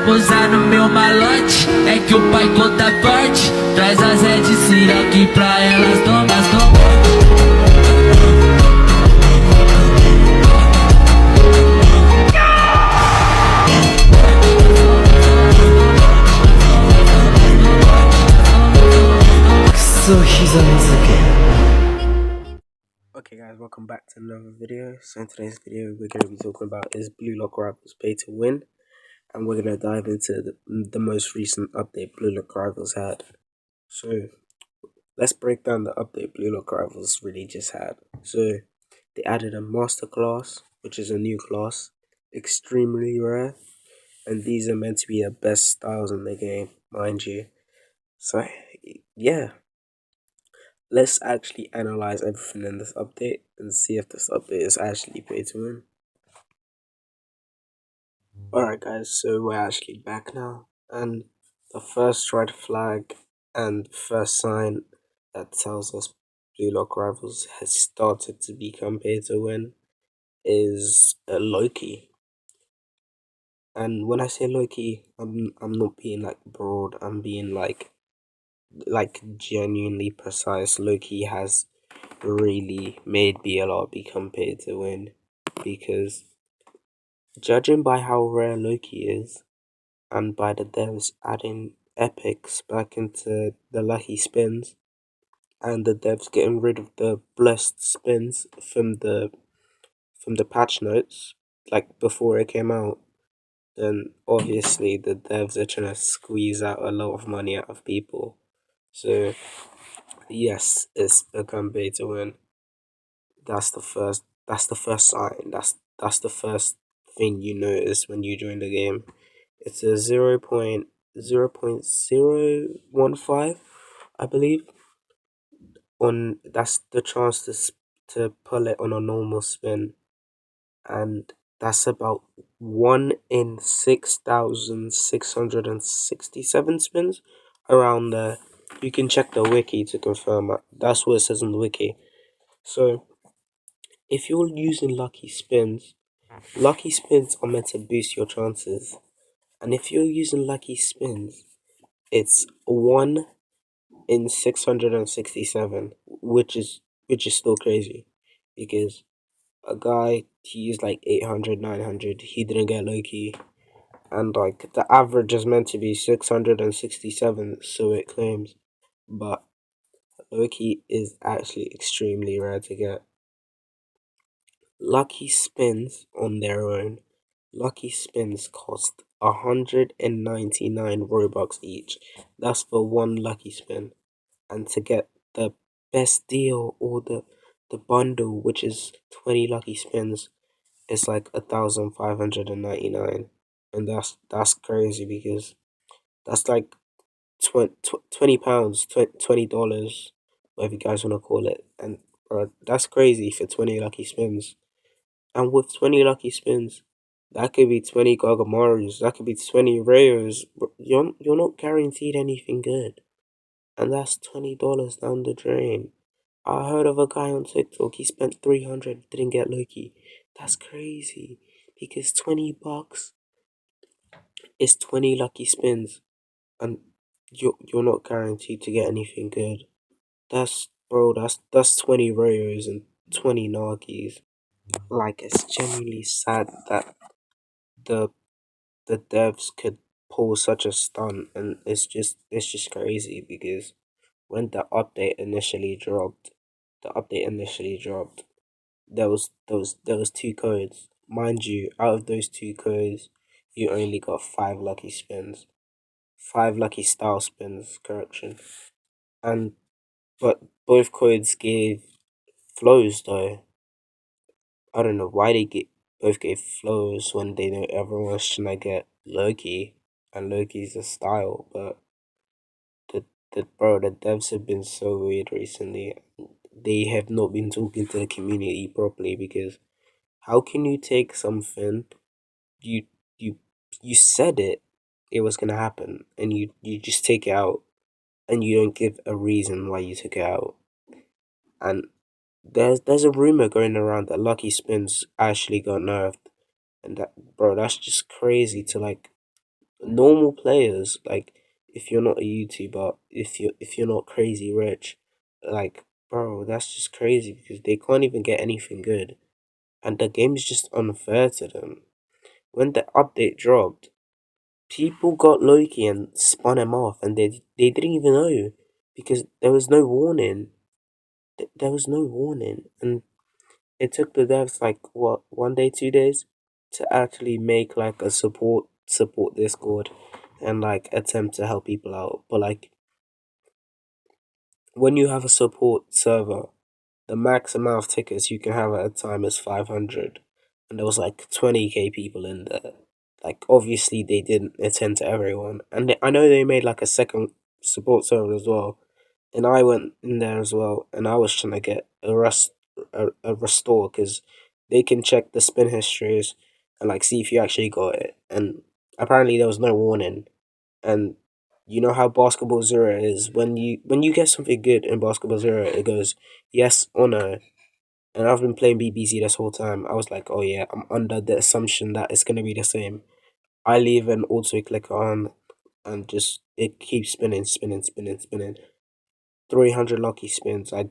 posar no meu malote. É que o pai conta forte. Traz as Red Siroque pra elas tomar. Okay guys, welcome back to another video. So in today's video we're going to be talking about is Blue Lock Rivals pay to win, and we're going to dive into the most recent update Blue Lock Rivals had. So let's break down the update Blue Lock Rivals really just had. So they added a master class, which is a new class, extremely rare, and these are meant to be the best styles in the game, mind you. So yeah, let's actually analyze everything in this update and see if this update is actually pay to win. Alright guys, so we're actually back now, and the first red flag and first sign that tells us Blue Lock Rivals has started to become pay to win is Loki. And when I say Loki, I'm not being like broad, I'm being like genuinely precise. Loki has really made BLR become pay to win, because judging by how rare Loki is, and by the devs adding epics back into the lucky spins, and the devs getting rid of the blessed spins from the patch notes, like before it came out, then obviously the devs are trying to squeeze out a lot of money out of people. So yes, it's become pay to win. That's the first. That's the first sign. That's the first thing you notice when you join the game. It's a 0.015, I believe. That's the chance to pull it on a normal spin, and that's about 1 in 6,667 spins, around there. You can check the wiki to confirm that. That's what it says on the wiki. So if you're using lucky spins are meant to boost your chances. And if you're using lucky spins, it's 1 in 667, which is still crazy, because a guy, he used like 800, 900, he didn't get Loki, and like the average is meant to be 667, so it claims, but Loki is actually extremely rare to get. Lucky spins on their own, lucky spins cost 199 Robux each. That's for one lucky spin. And to get the best deal, or the bundle, which is 20 lucky spins, is like 1,599. And that's crazy, because that's like £20, $20, whatever you guys want to call it. And that's crazy for 20 lucky spins. And with 20 lucky spins, that could be 20 Gagamarus, that could be 20 Rayos. You're not guaranteed anything good. And that's $20 down the drain. I heard of a guy on TikTok, he spent 300, didn't get Loki. That's crazy, because $20 is 20 lucky spins, and you're not guaranteed to get anything good. That's 20 Rayos and 20 Nagis. Like, it's genuinely sad that the the devs could pull such a stunt, and it's just crazy, because when the update initially dropped, there was two codes. Mind you, out of those two codes, you only got 5 lucky spins. 5 lucky style spins, correction. And but both codes gave flows though. I don't know why both gave flows when they know everyone's trying to get Loki, and Loki's a style, but the devs have been so weird recently. They have not been talking to the community properly, because how can you take something, you you you said it was gonna happen, and you just take it out, and you don't give a reason why you took it out. And there's a rumor going around that lucky spins actually got nerfed, and that's just crazy to normal players, like if you're not a YouTuber, if you're not crazy rich, like bro, that's just crazy because they can't even get anything good, and the game's just unfair to them. When the update dropped, people got Loki and spun him off, and they didn't even know because there was no warning. There was no warning, and it took the devs like what 1 day, 2 days to actually make like a support Discord and like attempt to help people out. But like when you have a support server, the max amount of tickets you can have at a time is 500, and there was like 20k people in there. Like obviously they didn't attend to everyone, and I know they made like a second support server as well, and I went in there as well, and I was trying to get a restore because they can check the spin histories and like see if you actually got it, and apparently there was no warning, and you know how basketball zero is when you get something good in basketball zero, it goes yes or no. And I've been playing BBC this whole time. I was like, oh yeah, I'm under the assumption that it's gonna be the same. I leave an auto clicker on, and just it keeps spinning, spinning, spinning, spinning. 300 lucky spins. I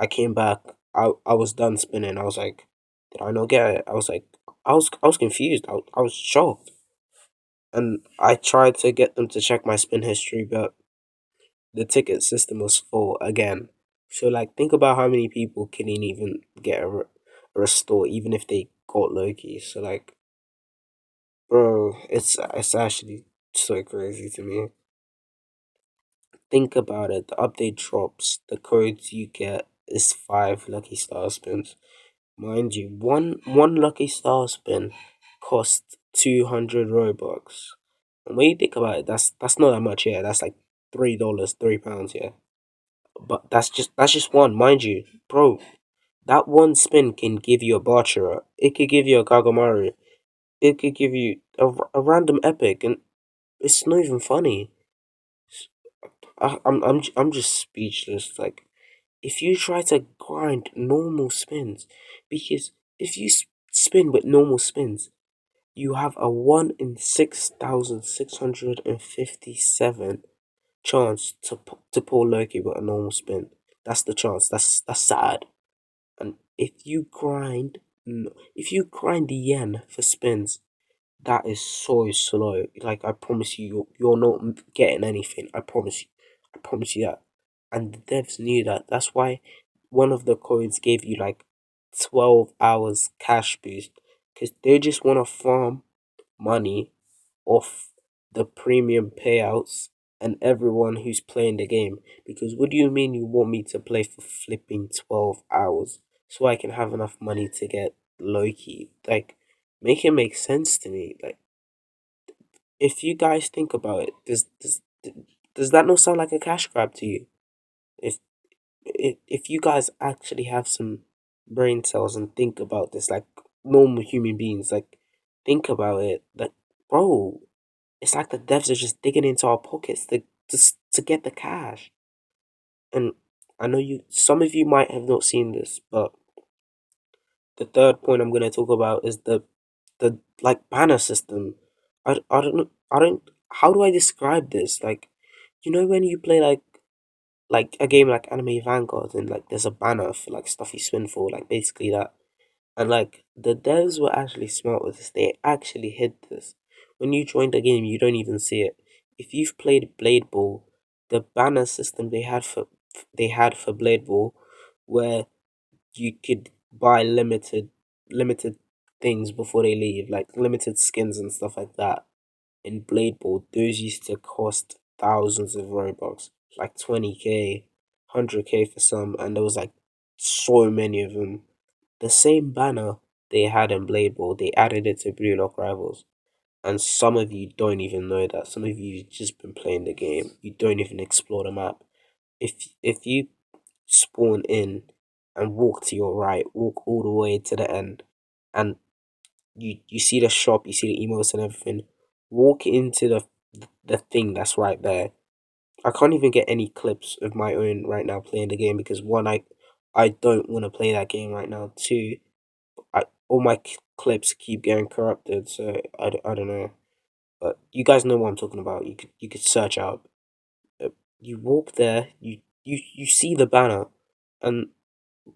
came back. I was done spinning. I was like, did I not get it? I was confused. I was shocked. And I tried to get them to check my spin history, but the ticket system was full again. So like, think about how many people can even get a restore, even if they got Loki. So like, bro, it's actually so crazy to me. Think about it. The update drops. The codes you get is 5 lucky star spins. Mind you, one lucky star spin costs 200 Robux. And when you think about it, that's not that much. Yeah, that's like $3, £3. Yeah, but that's just one, mind you, bro. That one spin can give you a Bachara. It could give you a Kagamaru. It could give you a random epic, and it's not even funny. I'm just speechless. Like, if you try to grind normal spins, because if you spin with normal spins, you have a 1 in 6,657 chance to pull Loki with a normal spin. That's the chance. That's sad. And if you grind the yen for spins, that is so slow. Like I promise you, you're not getting anything. I promise you that. And the devs knew that. That's why one of the codes gave you like 12 hours cash boost, because they just want to farm money off the premium payouts and everyone who's playing the game. Because what do you mean you want me to play for flipping 12 hours so I can have enough money to get Loki? Like, make it make sense to me. Like, if you guys think about it, does that not sound like a cash grab to you? If if you guys actually have some brain cells and think about this like normal human beings, like think about it, like bro, it's like the devs are just digging into our pockets to get the cash. And I know some of you might have not seen this, but the third point I'm gonna talk about is the like banner system. I don't know. I don't. How do I describe this? Like, you know when you play like a game like Anime Vanguard and like there's a banner for like stuff you spin for, like basically that. And like the devs were actually smart with this. They actually hid this. When you join the game, you don't even see it. If you've played Blade Ball, the banner system they had for Blade Ball, where you could buy limited things before they leave, like limited skins and stuff like that. In Blade Ball, those used to cost thousands of Robux, like 20k, 100k for some, and there was like so many of them. The same banner they had in Blade Ball, they added it to Blue Lock Rivals. And some of you don't even know that. Some of you just been playing the game. You don't even explore the map. If you spawn in and walk to your right, walk all the way to the end, and you see the shop, you see the emotes and everything, walk into the thing that's right there. I can't even get any clips of my own right now playing the game because one, I don't want to play that game right now. Two, all my clips keep getting corrupted, so I don't know. but you guys know what I'm talking about. You could search out. Uh, You walk there, you see the banner, and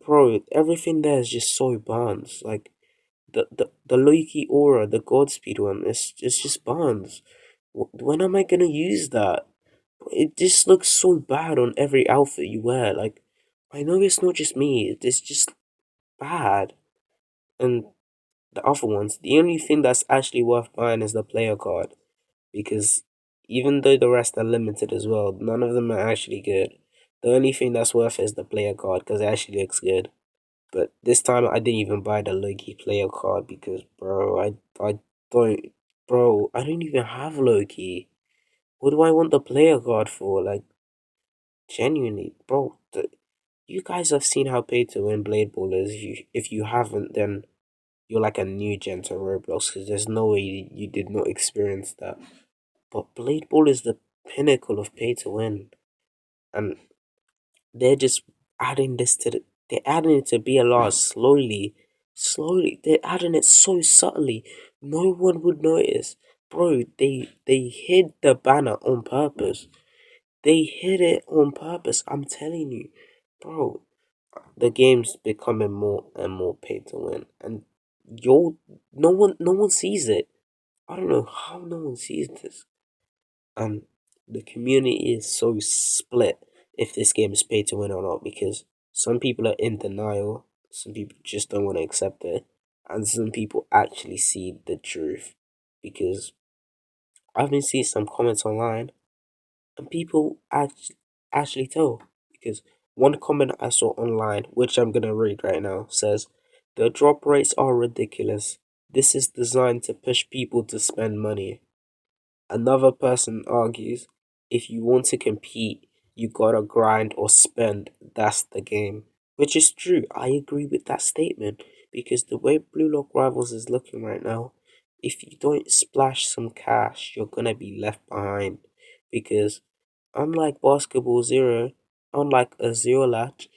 bro, everything there is just so Barnes. Like the Loki aura, the Godspeed one, it's just Barnes. When am I gonna use that? It just looks so bad on every outfit you wear. Like, I know it's not just me. It's just bad. And the other ones, the only thing that's actually worth buying is the player card, because even though the rest are limited as well, none of them are actually good. The only thing that's worth is the player card because it actually looks good. But this time I didn't even buy the Loki player card because, bro, I don't, bro, I don't even have Loki. What do I want the player card for? Like, genuinely, bro, you guys have seen how pay to win Blade Ball is. If you haven't, then you're like a new gen to Roblox because there's no way you did not experience that. But Blade Ball is the pinnacle of pay to win, and they're just adding this to they're adding it to BLR slowly. They're adding it so subtly, no one would notice, bro. They hid the banner on purpose. They hid it on purpose. I'm telling you, bro. The game's becoming more and more pay to win, and yo, no one sees it. I don't know how no one sees this. And the community is so split if this game is pay to win or not, because some people are in denial, some people just don't want to accept it, and some people actually see the truth. Because I've been seeing some comments online, and people actually tell. Because one comment I saw online, which I'm gonna read right now, says the drop rates are ridiculous. This is designed to push people to spend money. Another person argues, if you want to compete, you gotta grind or spend. That's the game. Which is true. I agree with that statement because the way Blue Lock Rivals is looking right now, if you don't splash some cash, you're gonna be left behind. Because unlike Basketball Zero, unlike a Zero Latch,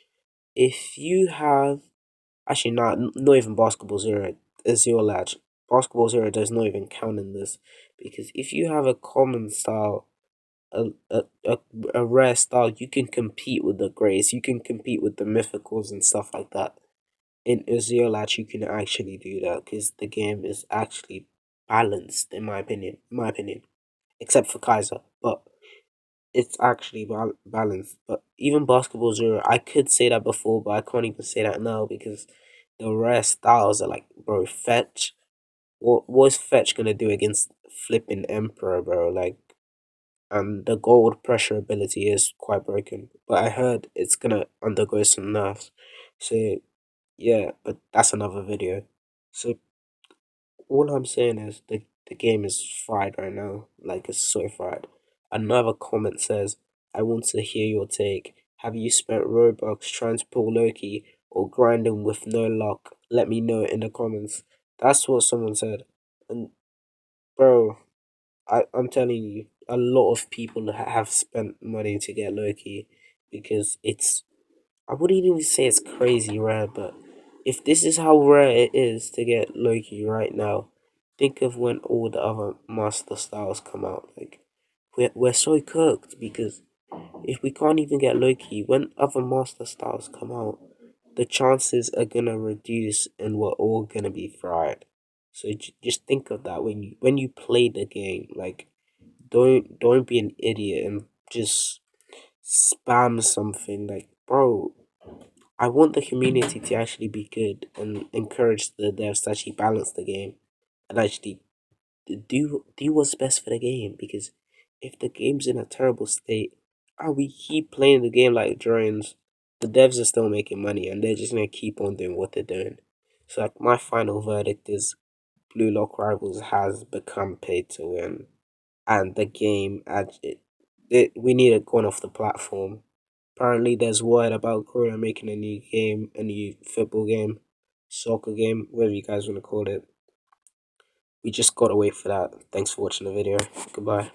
if you have actually not even Basketball Zero, a Zero Latch. Basketball Zero does not even count in this because if you have a common style, a, a, a, a rare style, you can compete with the greats, you can compete with the mythicals and stuff like that. In a Zero Latch, you can actually do that because the game is actually balanced, in my opinion. Except for Kaiser, but it's actually balanced. But even Basketball Zero, I could say that before, but I can't even say that now because the rare styles are like, bro, Fetch. What's Fetch gonna do against flipping Emperor, bro? Like, and the gold pressure ability is quite broken. But I heard it's gonna undergo some nerfs. So yeah, but that's another video. So all I'm saying is the game is fried right now. Like, it's so fried. Another comment says, I want to hear your take. Have you spent Robux trying to pull Loki or grinding with no luck? Let me know in the comments. That's what someone said. And bro, I'm telling you, a lot of people have spent money to get Loki because it's, I wouldn't even say it's crazy rare, but if this is how rare it is to get Loki right now, think of when all the other Master Styles come out. Like, we're so cooked because if we can't even get Loki, when other Master Styles come out, the chances are gonna reduce and we're all gonna be fried. So just think of that when you play the game. Like, don't be an idiot and just spam something. Like, bro, I want the community to actually be good and encourage the devs to actually balance the game and actually do what's best for the game. Because if the game's in a terrible state and we keep playing the game like drones, the devs are still making money and they're just gonna keep on doing what they're doing. So like, my final verdict is Blue Lock Rivals has become paid to win, and the game we need it gone off the platform. Apparently, there's word about Korea making a new game, a new football game, soccer game, whatever you guys want to call it. We just gotta wait for that. Thanks for watching the video. Goodbye.